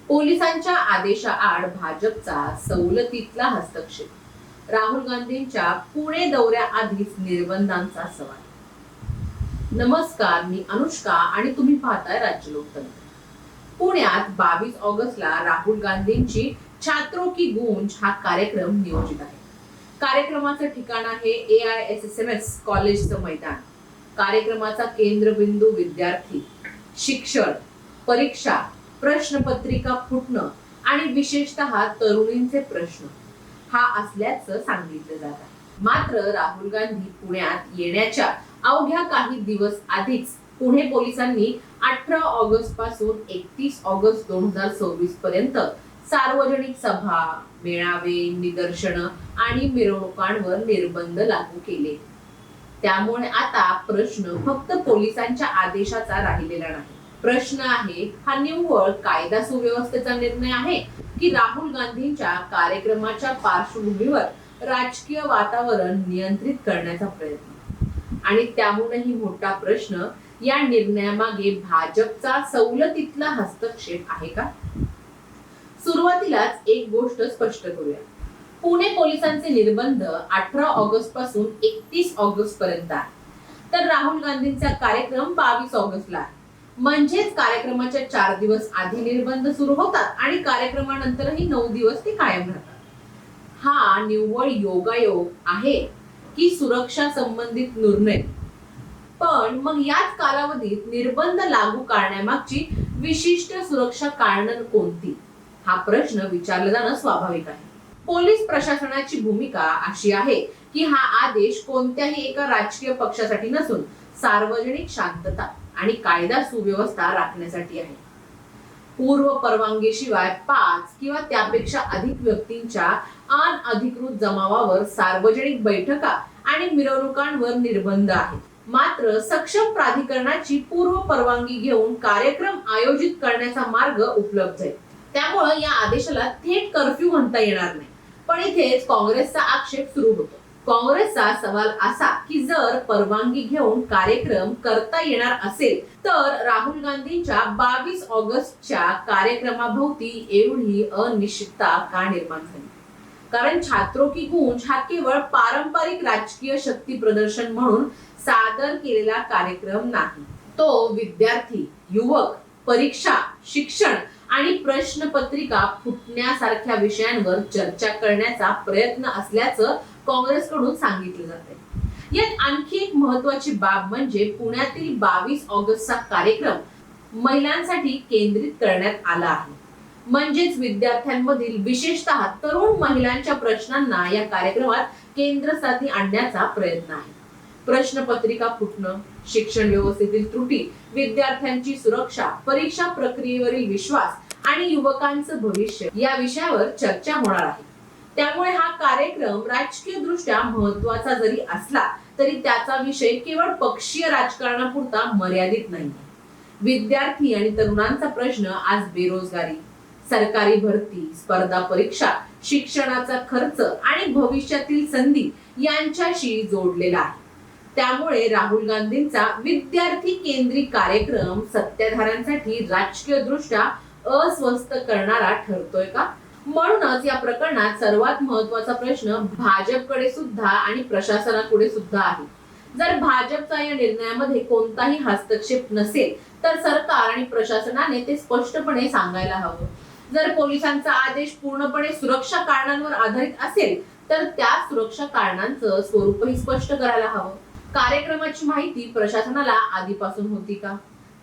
पोलिसांच्या आदेशाआड भाजपचा सवलतीतला हस्तक्षेप. राहुल गांधींच्या पुणे दौऱ्याआधीच निर्बंधांचा सवाल. नमस्कार, मी अनुष्का आणि तुम्ही पाहताय राज्य लोकतंत्र. पुण्यात 22 ऑगस्टला राहुल गांधींची छात्रों की गूंज हा कार्यक्रम नियोजित आहे. कार्यक्रमाचं ठिकाण आहे AISSMS कॉलेजचं मैदान. कार्यक्रमाचा केंद्रबिंदू विद्यार्थी, शिक्षण, परीक्षा, प्रश्नपत्रिका फुटणं आणि विशेषतः तरुणींचे प्रश्न हा असल्याचं सांगितलं जात आहे. मात्र राहुल गांधी पुण्यात येण्याच्या अवघ्या काही दिवस आधीच पुणे पोलिसांनी 18 ऑगस्ट पासून 31 ऑगस्ट 2026 पर्यंत सार्वजनिक सभा, मेळावे, निदर्शनं आणि मिरवणुकांवर निर्बंध लागू केले. त्यामुळे आता प्रश्न फक्त पोलिसांच्या आदेशाचा राहिलेला नाही. प्रश्न आहे, हा निव्वळ कायदा सुव्यवस्थेचा निर्णय आहे की राहुल गांधींच्या कार्यक्रमाच्या पार्श्वभूमीवर राजकीय वातावरण नियंत्रित करण्याचा प्रयत्न? आणि त्याहूनही मोठा प्रश्न, या निर्णयामागे भाजपचा सवलतीतला हस्तक्षेप आहे का? सुरुवातीलाच एक गोष्ट स्पष्ट करूया. पुणे पोलिसांचे निर्बंध 18 ऑगस्ट पासून 31 ऑगस्ट पर्यंत आहे. तर राहुल गांधींचा कार्यक्रम 22 ऑगस्टला आहे. म्हणजेच कार्यक्रमाच्या 4 दिवस आधी निर्बंध सुरू होतात आणि कार्यक्रमानंतरही 9 दिवस ते कायम राहतात. हा निव्वळ योगायोग आहे की सुरक्षा संबंधित निर्णय? पण मग याच कालावधीत निर्बंध लागू करण्यामागची विशिष्ट सुरक्षा कारणं कोणती, हा प्रश्न विचारला जाणं स्वाभाविक आहे. पोलीस प्रशासनाची भूमिका अशी आहे की हा आदेश कोणत्याही एका राजकीय पक्षासाठी नसून सार्वजनिक शांतता आणि कायदा सुव्यवस्था राखण्यासाठी आहे. पूर्व परवानगीशिवाय 5 किंवा त्यापेक्षा अधिक व्यक्तींच्या अनधिकृत जमावावर, सार्वजनिक बैठका आणि मिरवणुकांवर निर्बंध आहेत. मात्र सक्षम प्राधिकरणाची पूर्व परवानगी घेऊन कार्यक्रम आयोजित करण्याचा मार्ग उपलब्ध आहे. त्यामुळे या आदेशाला थेट कर्फ्यू म्हणता येणार नाही. पण इथेच काँग्रेसचा आक्षेप सुरू होतो. काँग्रेसचा सवाल असा की जर परवानगी घेऊन कार्यक्रम करता येणार असेल तर राहुल गांधींच्या 22 ऑगस्टच्या कार्यक्रमाभोवती एवढी अनिश्चितता का निर्माण झाली? कारण छात्रों की गूंज हा केवळ पारंपरिक राजकीय शक्ती प्रदर्शन म्हणून सादर केलेला कार्यक्रम नाही. तो विद्यार्थी, युवक, परीक्षा, शिक्षण आणि प्रश्नपत्रिका फुटण्यासारख्या विषयांवर चर्चा करण्याचा प्रयत्न असल्याचं काँग्रेसकडून सांगितलं जाते. यात आणखी एक महत्त्वाची बाब म्हणजे पुण्यातील 22 ऑगस्टचा कार्यक्रम महिलांसाठी केंद्रित करण्यात आला आहे. म्हणजेच विद्यार्थ्यांमधील विशेषतः तरुण महिलांच्या प्रश्नांना या कार्यक्रमात केंद्रस्थानी आणण्याचा प्रयत्न आहे. प्रश्नपत्रिका फुटणं, शिक्षण व्यवस्थेतील त्रुटी, विद्यार्थ्यांची सुरक्षा, परीक्षा प्रक्रियेवरील विश्वास आणि युवकांचं भविष्य या विषयावर चर्चा होणार आहे. त्यामुळे हा कार्यक्रम राजकीय दृष्ट्या महत्त्वाचा जरी असला तरी त्याचा विषय केवळ पक्षीय राजकारणापुरता मर्यादित नाही. विद्यार्थी आणि तरुणांचा प्रश्न आज बेरोजगारी, सरकारी भरती, स्पर्धा परीक्षा, शिक्षणाचा खर्च आणि भविष्यातील संधी यांच्याशी जोडलेला आहे. त्यामुळे राहुल गांधींचा विद्यार्थी केंद्रित कार्यक्रम सत्ताधाऱ्यांसाठी राजकीय दृष्ट्या अस्वस्थ करणारा ठरतोय का? म्हणूनच या प्रकरणात सर्वात महत्त्वाचा प्रश्न भाजपकडे सुद्धा आणि प्रशासनाकडे सुद्धा आहे. जर भाजपचा या निर्णयामध्ये कोणताही हस्तक्षेप नसेल तर सरकार आणि प्रशासनाने ते स्पष्टपणे सांगायला हवं. जर पोलिसांचा आदेश पूर्णपणे सुरक्षा कारणांवर आधारित असेल तर त्या सुरक्षा कारणांचं स्वरूपही स्पष्ट करायला हवं. कार्यक्रमाची माहिती प्रशासनाला आधीपासून होती का?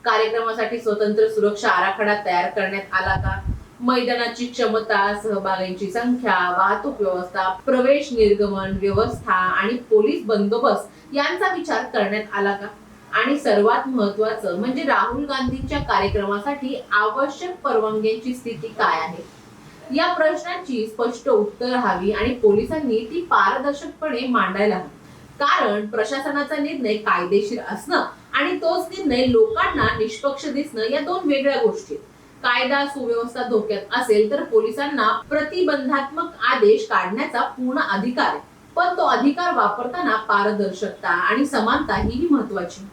कार्यक्रमासाठी स्वतंत्र सुरक्षा आराखडा तयार करण्यात आला का? मैदानाची क्षमता, सहभागींची संख्या, वाहतूक व्यवस्था, प्रवेश निर्गमन व्यवस्था आणि पोलीस बंदोबस्त यांचा विचार करण्यात आला का? आणि सर्वात महत्त्वाचं म्हणजे राहुल गांधींच्या कार्यक्रमासाठी आवश्यक परवानग्यांची स्थिती काय आहे? या प्रश्नांची स्पष्ट उत्तर हवी आणि पोलिसांनी ती पारदर्शकपणे मांडायला हवी. कारण प्रशासनाचा निर्णय कायदेशीर असणं आणि तोच निर्णय लोकांना निष्पक्ष दिसणं या दोन वेगळ्या गोष्टी. कायदा सुव्यवस्था धोक्यात असेल तर पोलिसांना प्रतिबंधात्मक आदेश काढण्याचा पूर्ण अधिकार आहे. पण तो अधिकार वापरताना पारदर्शकता आणि समानता ही महत्वाची.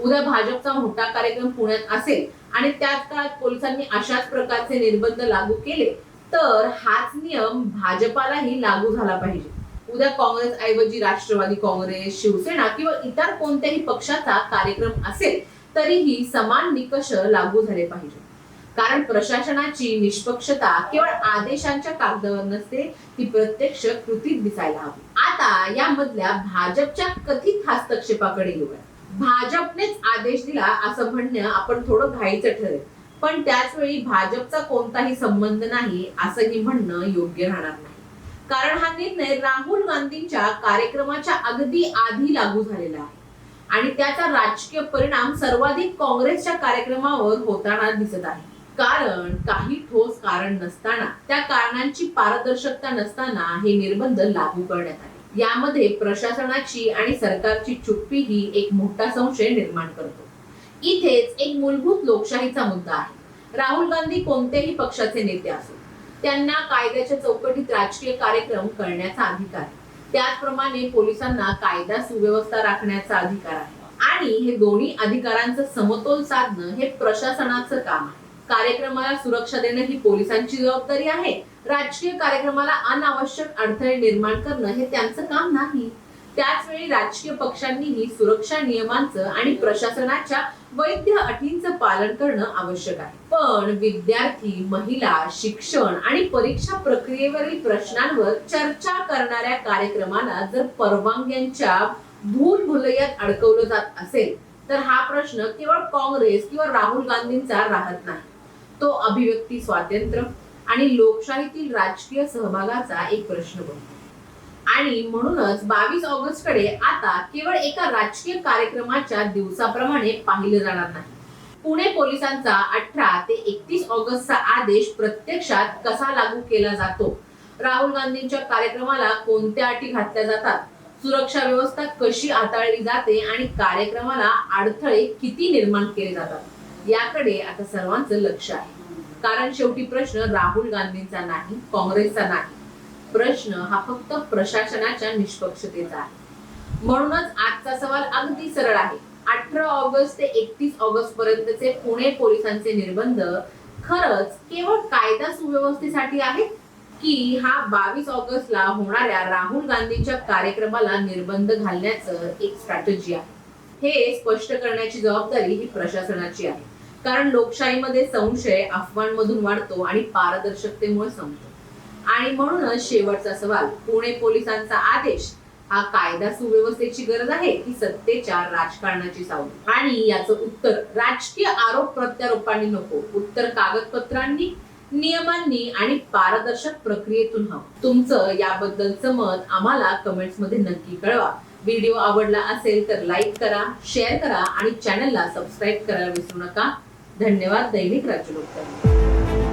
उद्या भाजपचा मोठा कार्यक्रम पुण्यात असेल आणि त्याच काळात पोलिसांनी अशाच प्रकारचे निर्बंध लागू केले तर हाच नियम भाजपालाही लागू झाला पाहिजे. उद्या काँग्रेस ऐवजी राष्ट्रवादी काँग्रेस, शिवसेना किंवा इतर कोणत्याही पक्षाचा कार्यक्रम असेल तरीही समान निकष लागू झाले पाहिजे. कारण प्रशासनाची निष्पक्षता केवळ आदेशांच्या कागदावर नसते, ती प्रत्यक्ष कृतीत दिसायला हवी. आता यामधल्या भाजपच्या कथित हस्तक्षेपाकडे येऊया. भाजपनेच आदेश दिला असं म्हणणं आपण थोडं घाईचं ठरेल, पण त्याच वेळी भाजपचा कोणताही संबंध नाही असंही म्हणणं योग्य राहणार नाही. कारण हा निर्णय राहुल गांधींच्या कार्यक्रमाच्या अगदी आधी लागू झालेला आहे आणि त्याचा राजकीय परिणाम सर्वाधिक काँग्रेसच्या कार्यक्रमावर होताना दिसत आहे. कारण काही ठोस कारण नसताना, त्या कारणांची पारदर्शकता नसताना हे निर्बंध लागू करण्यात आले. यामध्ये प्रशासनाची आणि सरकारची चुप्पी ही एक मोठा संशय निर्माण करतो. इथेच एक मूलभूत लोकशाहीचा मुद्दा आहे. राहुल गांधी कोणत्याही पक्षाचे नेते असो, त्यांना कायद्याच्या चौकटीत राजकीय कार्यक्रम करण्याचा अधिकार आहे. त्याचप्रमाणे पोलिसांना कायदा सुव्यवस्था राखण्याचा अधिकार आहे आणि हे दोन्ही अधिकारांचं समतोल साधणं हे प्रशासनाचं काम आहे. कार्यक्रमाला सुरक्षा देणं ही पोलिसांची जबाबदारी आहे. राजकीय कार्यक्रमाला अनावश्यक अडथळे निर्माण करणं हे त्यांचं काम नाही. त्याच वेळी राजकीय पक्षांनीही सुरक्षा नियमांचं आणि प्रशासनाच्या वैध अटींचं पालन करणं आवश्यक आहे. पण विद्यार्थी, महिला, शिक्षण आणि परीक्षा प्रक्रियेवरील प्रश्नांवर चर्चा करणाऱ्या कार्यक्रमाला जर परवानग्यांच्या भूलभुलैयात अडकवलं जात असेल तर हा प्रश्न केवळ काँग्रेस किंवा राहुल गांधींचा राहत नाही. तो अभिव्यक्ती स्वातंत्र्य आणि लोकशाहीतील राजकीय सहभागाचा एक प्रश्न बनतो. आणि म्हणूनच 22 ऑगस्ट कडे आता केवळ एका राजकीय कार्यक्रमाच्या दिवसाप्रमाणे पाहिलं जाणार नाही. पुणे पोलिसांचा 18 ते 31 ऑगस्टचा आदेश प्रत्यक्षात कसा लागू केला जातो, राहुल गांधींच्या कार्यक्रमाला कोणत्या अटी घातल्या जातात, सुरक्षा व्यवस्था कशी हाताळली जाते आणि कार्यक्रमाला अडथळे किती निर्माण केले जातात, याकडे आता सर्वांचं लक्ष आहे. कारण शेवटी प्रश्न राहुल गांधींचा नाही, काँग्रेसचा नाही. प्रश्न हा फक्त प्रशासनाच्या निष्पक्षतेचा आहे. म्हणूनच आजचा सवाल अगदी सरळ आहे. 18 ऑगस्ट ते 31 ऑगस्ट पर्यंतचे पुणे पोलिसांचे निर्बंध खरंच केवळ कायदा सुव्यवस्थेसाठी आहेत की हा 22 ऑगस्टला होणाऱ्या राहुल गांधींच्या कार्यक्रमाला निर्बंध घालण्याचं एक स्ट्रॅटेजी आहे? हे स्पष्ट करण्याची जबाबदारी ही प्रशासनाची आहे. कारण लोकशाहीमध्ये संशय अफवांमधून वाढतो आणि पारदर्शकतेमुळे संपतो. आणि म्हणूनच शेवटचा सवाल, पुणे पोलिसांचा आदेश हा कायदा सुव्यवस्थेची गरज आहे की सत्तेच्या राजकारणाची सावली? आणि याचं उत्तर राजकीय आरोप प्रत्यारोपांनी नको, उत्तर कागदपत्रांनी, नियमांनी आणि पारदर्शक प्रक्रियेतून हवं. तुमचं याबद्दलचं मत आम्हाला कमेंट्स मध्ये नक्की कळवा. व्हिडिओ आवडला असेल तर लाईक करा, शेअर करा आणि चॅनलला सबस्क्राईब करायला विसरू नका. धन्यवाद. दैनिक राज्यलोक.